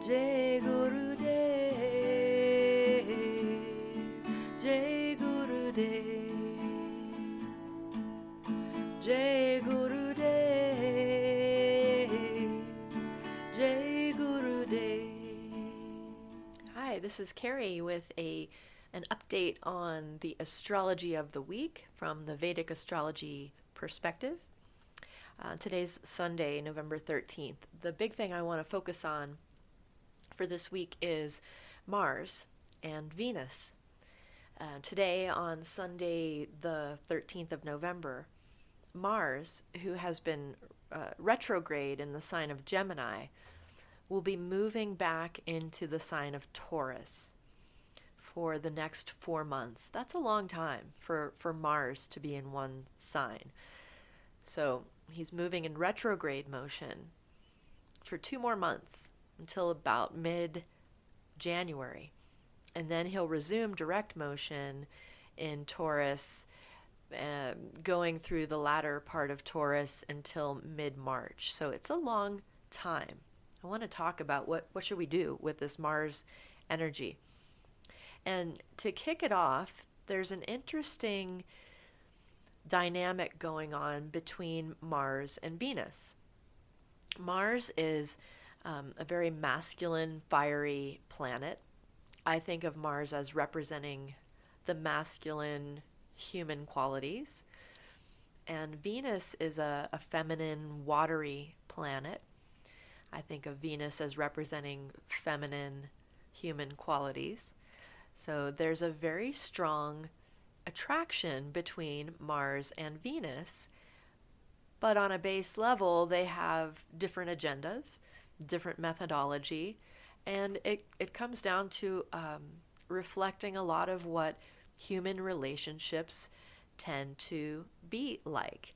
Jai Gurudev, Jai Gurudev, Jai Gurudev, Jai Gurudev. Hi, this is Kerry with an update on the astrology of the week from the Vedic astrology perspective. Today's Sunday, November 13th. The big thing I want to focus on for this week is Mars and Venus. Today, on Sunday, the 13th of November, Mars, who has been retrograde in the sign of Gemini, will be moving back into the sign of Taurus for the next 4 months. That's a long time for Mars to be in one sign. So he's moving in retrograde motion for 2 more months until about mid-January. And then he'll resume direct motion in Taurus, going through the latter part of Taurus until mid-March. So it's a long time. I want to talk about what should we do with this Mars energy. And to kick it off, there's an interesting dynamic going on between Mars and Venus. Mars is a very masculine, fiery planet. I think of Mars as representing the masculine human qualities. And Venus is a feminine, watery planet. I think of Venus as representing feminine human qualities. So there's a very strong attraction between Mars and Venus, but on a base level, they have different agendas, different methodology, and it comes down to reflecting a lot of what human relationships tend to be like.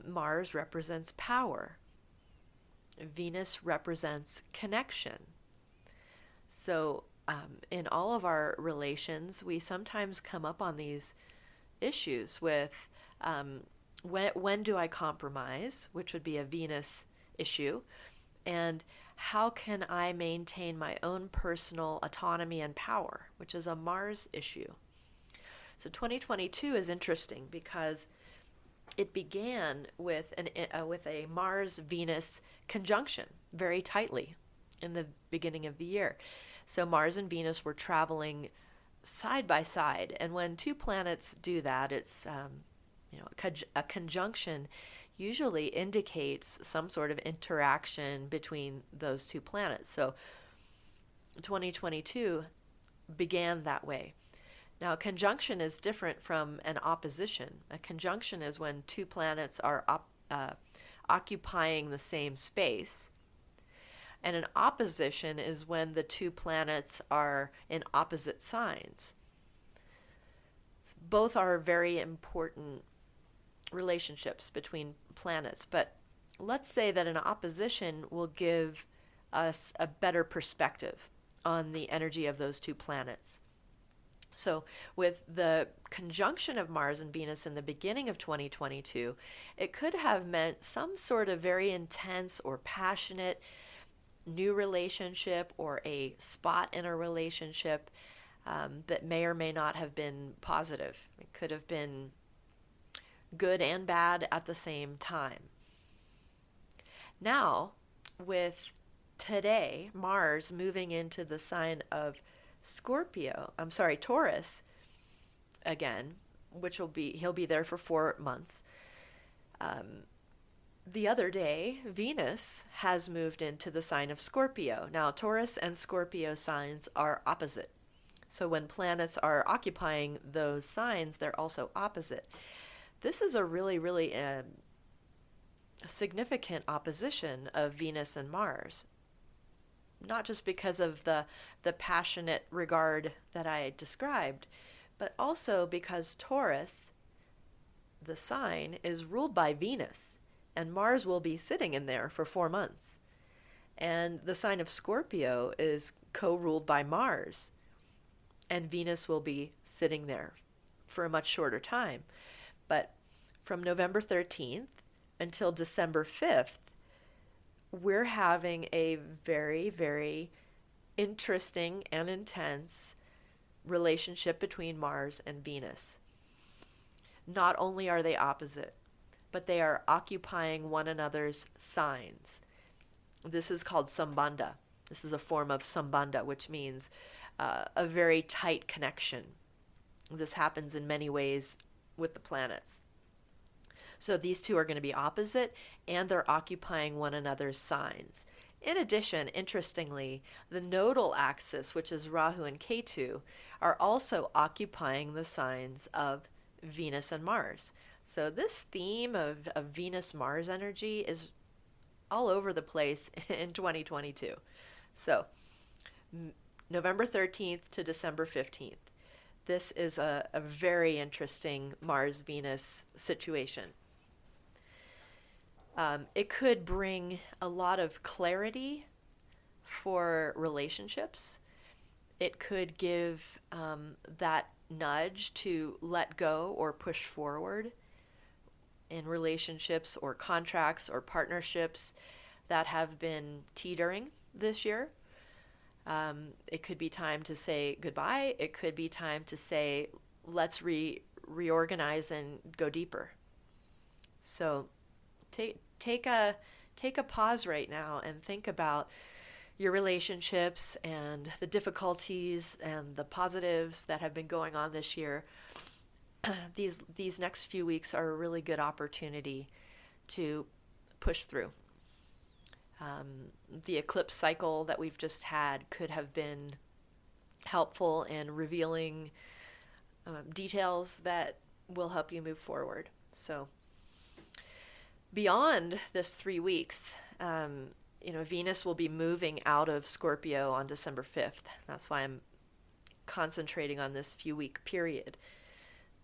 Mars represents power. Venus represents connection. So in all of our relations, we sometimes come up on these issues with when do I compromise, which would be a Venus issue, and how can I maintain my own personal autonomy and power, which is a Mars issue. So 2022 is interesting because it began with a Mars-Venus conjunction very tightly in the beginning of the year. So Mars and Venus were traveling side by side, and when two planets do that, it's a conjunction usually indicates some sort of interaction between those two planets. So 2022 began that way. Now, a conjunction is different from an opposition. A conjunction is when two planets are occupying the same space. And an opposition is when the two planets are in opposite signs. Both are very important relationships between planets, but let's say that an opposition will give us a better perspective on the energy of those two planets. So with the conjunction of Mars and Venus in the beginning of 2022, it could have meant some sort of very intense or passionate new relationship or a spot in a relationship that may or may not have been positive. It could have been good and bad at the same time. Now, with today, Mars moving into the sign of Taurus again, he'll be there for 4 months. The other day, Venus has moved into the sign of Scorpio. Now, Taurus and Scorpio signs are opposite. So when planets are occupying those signs, they're also opposite. This is a really, really significant opposition of Venus and Mars. Not just because of the passionate regard that I described, but also because Taurus, the sign, is ruled by Venus, and Mars will be sitting in there for 4 months. And the sign of Scorpio is co-ruled by Mars, and Venus will be sitting there for a much shorter time. But from November 13th until December 5th, we're having a very, very interesting and intense relationship between Mars and Venus. Not only are they opposite, but they are occupying one another's signs. This is called sambandha. This is a form of sambandha, which means a very tight connection. This happens in many ways with the planets. So these two are going to be opposite, and they're occupying one another's signs. In addition, interestingly, the nodal axis, which is Rahu and Ketu, are also occupying the signs of Venus and Mars. So this theme of Venus-Mars energy is all over the place in 2022. So November 13th to December 15th. This is a very interesting Mars-Venus situation. It could bring a lot of clarity for relationships. It could give that nudge to let go or push forward in relationships or contracts or partnerships that have been teetering this year. It could be time to say goodbye. It could be time to say, let's reorganize and go deeper. So take a pause right now and think about your relationships and the difficulties and the positives that have been going on this year. These next few weeks are a really good opportunity to push through. The eclipse cycle that we've just had could have been helpful in revealing details that will help you move forward. So beyond this 3 weeks, Venus will be moving out of Scorpio on December 5th. That's why I'm concentrating on this few week period.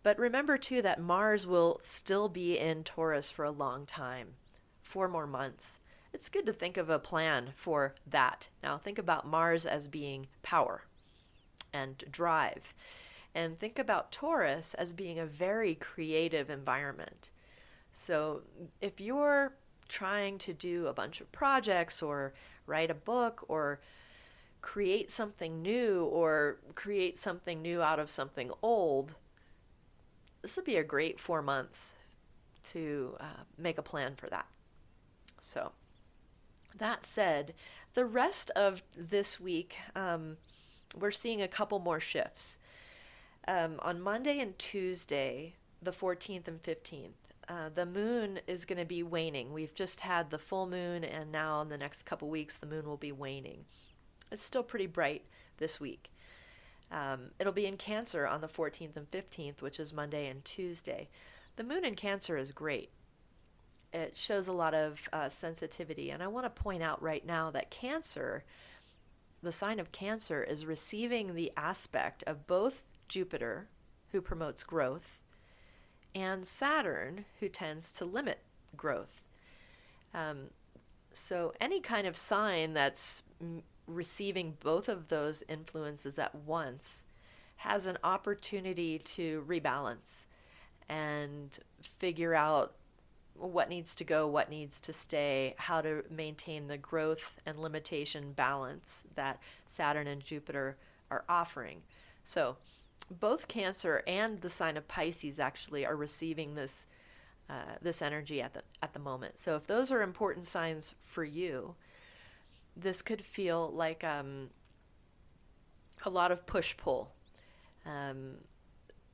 But remember too that Mars will still be in Taurus for a long time, 4 more months. It's good to think of a plan for that. Now think about Mars as being power and drive. And think about Taurus as being a very creative environment. So if you're trying to do a bunch of projects or write a book or create something new out of something old, this would be a great 4 months to make a plan for that. So that said, the rest of this week, we're seeing a couple more shifts. On Monday and Tuesday, the 14th and 15th, the moon is going to be waning. We've just had the full moon, and now in the next couple weeks, the moon will be waning. It's still pretty bright this week. It'll be in Cancer on the 14th and 15th, which is Monday and Tuesday. The moon in Cancer is great. It shows a lot of sensitivity. And I want to point out right now that Cancer, the sign of Cancer, is receiving the aspect of both Jupiter, who promotes growth, and Saturn, who tends to limit growth. So any kind of sign that's receiving both of those influences at once has an opportunity to rebalance and figure out what needs to go, what needs to stay, how to maintain the growth and limitation balance that Saturn and Jupiter are offering. So both Cancer and the sign of Pisces actually are receiving this energy at the moment. So if those are important signs for you, this could feel like a lot of push-pull.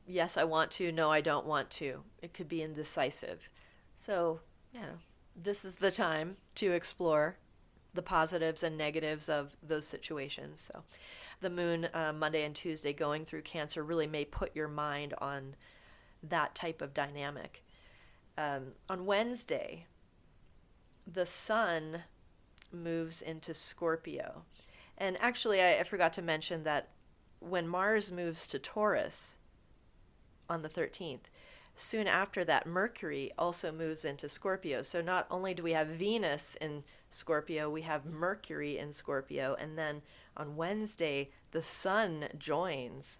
Yes, I want to. No, I don't want to. It could be indecisive. So, this is the time to explore the positives and negatives of those situations. So the moon Monday and Tuesday going through Cancer really may put your mind on that type of dynamic. On Wednesday, the sun moves into Scorpio. And actually, I forgot to mention that when Mars moves to Taurus on the 13th, soon after that, Mercury also moves into Scorpio. So not only do we have Venus in Scorpio, we have Mercury in Scorpio. And then on Wednesday, the sun joins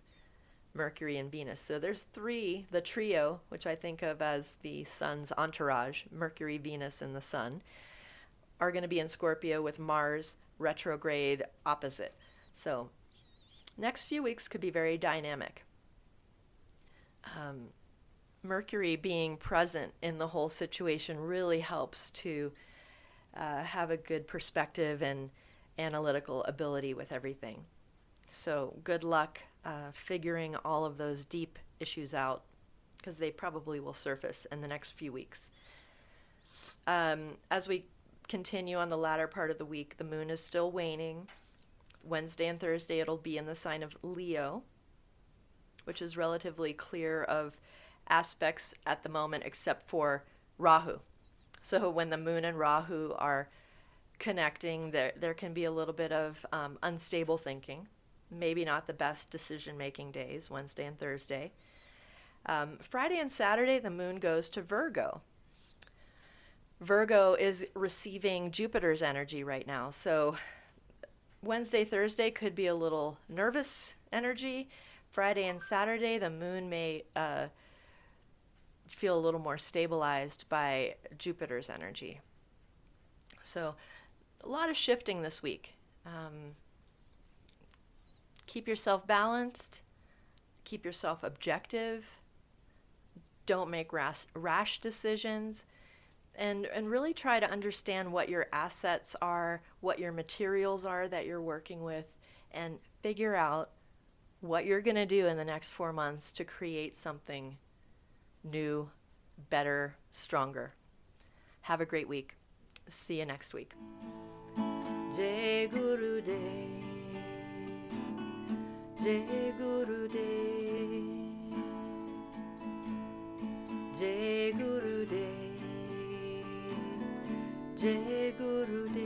Mercury and Venus. So there's three, the trio, which I think of as the sun's entourage, Mercury, Venus, and the sun, are going to be in Scorpio with Mars retrograde opposite. So next few weeks could be very dynamic. Mercury being present in the whole situation really helps to have a good perspective and analytical ability with everything. So good luck figuring all of those deep issues out, because they probably will surface in the next few weeks. As we continue on the latter part of the week, the moon is still waning. Wednesday and Thursday it'll be in the sign of Leo, which is relatively clear of aspects at the moment except for Rahu. So when the moon and Rahu are connecting, there can be a little bit of unstable thinking. Maybe not the best decision-making days, Wednesday and Thursday. Friday and Saturday, the moon goes to Virgo. Virgo is receiving Jupiter's energy right now. So Wednesday, Thursday could be a little nervous energy. Friday and Saturday, the moon may feel a little more stabilized by Jupiter's energy. So a lot of shifting this week. Keep yourself balanced. Keep yourself objective. Don't make rash decisions. And really try to understand what your assets are, what your materials are that you're working with, and figure out what you're going to do in the next 4 months to create something new, better, stronger. Have a great week. See you next week. Jai Guru De, Jai Guru De, Jai Guru De, Jai Guru De.